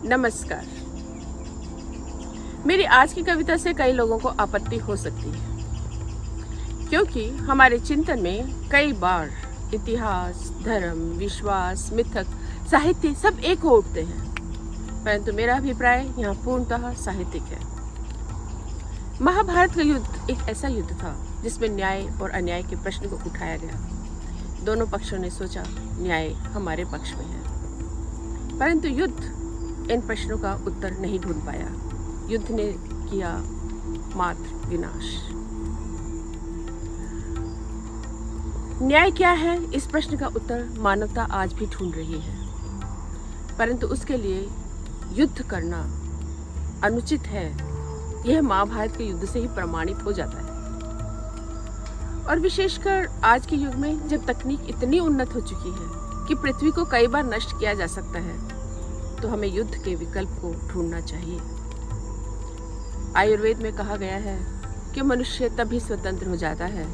नमस्कार। मेरी आज की कविता से कई लोगों को आपत्ति हो सकती है, क्योंकि हमारे चिंतन में कई बार इतिहास, धर्म, विश्वास, मिथक, साहित्य सब एक हो उठते हैं, परंतु मेरा अभिप्राय यहाँ पूर्णतः साहित्यिक है। महाभारत का युद्ध एक ऐसा युद्ध था जिसमें न्याय और अन्याय के प्रश्न को उठाया गया। दोनों पक्षों ने सोचा न्याय हमारे पक्ष में है, परंतु युद्ध इन प्रश्नों का उत्तर नहीं ढूंढ पाया। युद्ध ने किया मात्र विनाश। न्याय क्या है, इस प्रश्न का उत्तर मानवता आज भी ढूंढ रही है, परंतु उसके लिए युद्ध करना अनुचित है, यह महाभारत के युद्ध से ही प्रमाणित हो जाता है। और विशेषकर आज के युग में जब तकनीक इतनी उन्नत हो चुकी है कि पृथ्वी को कई बार नष्ट किया जा सकता है, तो हमें युद्ध के विकल्प को ढूंढना चाहिए। आयुर्वेद में कहा गया है कि मनुष्य तभी स्वतंत्र हो जाता है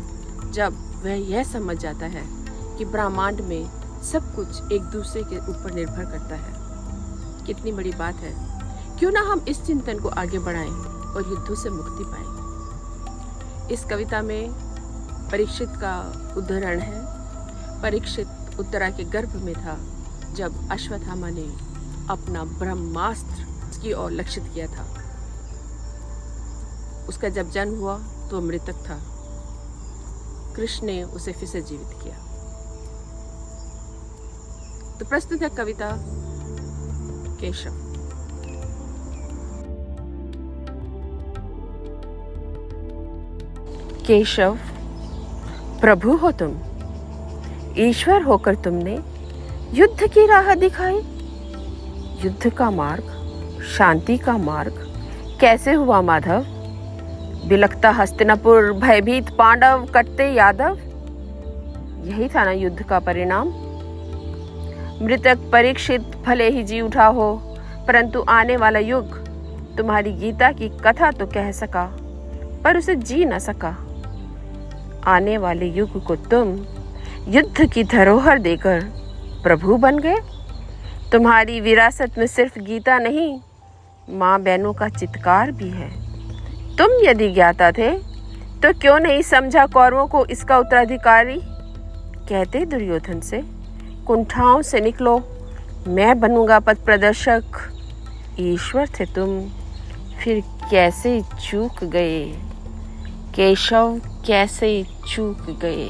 जब वह यह समझ जाता है कि ब्रह्मांड में सब कुछ एक दूसरे के ऊपर निर्भर करता है। कितनी बड़ी बात है, क्यों ना हम इस चिंतन को आगे बढ़ाएं और युद्धों से मुक्ति पाएं। इस कविता में परीक्षित का उदाहरण है। परीक्षित उत्तरा के गर्भ में था जब अश्वत्थामा ने अपना ब्रह्मास्त्र की ओर लक्षित किया था। उसका जब जन्म हुआ तो मृतक था। कृष्ण ने उसे फिर से जीवित किया। तो प्रस्तुत है कविता केशव। केशव, प्रभु हो तुम, ईश्वर होकर तुमने युद्ध की राह दिखाई। युद्ध का मार्ग, शांति का मार्ग कैसे हुआ माधव? बिलखता हस्तिनापुर, भयभीत पांडव, कटते यादव। यही था ना युद्ध का परिणाम। मृतक परीक्षित भले ही जी उठा हो, परंतु आने वाला युग तुम्हारी गीता की कथा तो कह सका, पर उसे जी न सका। आने वाले युग को तुम युद्ध की धरोहर देकर प्रभु बन गए। तुम्हारी विरासत में सिर्फ गीता नहीं, माँ बहनों का चित्कार भी है। तुम यदि ज्ञाता थे तो क्यों नहीं समझा कौरवों को इसका उत्तराधिकारी? कहते दुर्योधन से, कुंठाओं से निकलो, मैं बनूंगा पथ प्रदर्शक। ईश्वर थे तुम, फिर कैसे चूक गए? केशव कैसे चूक गए?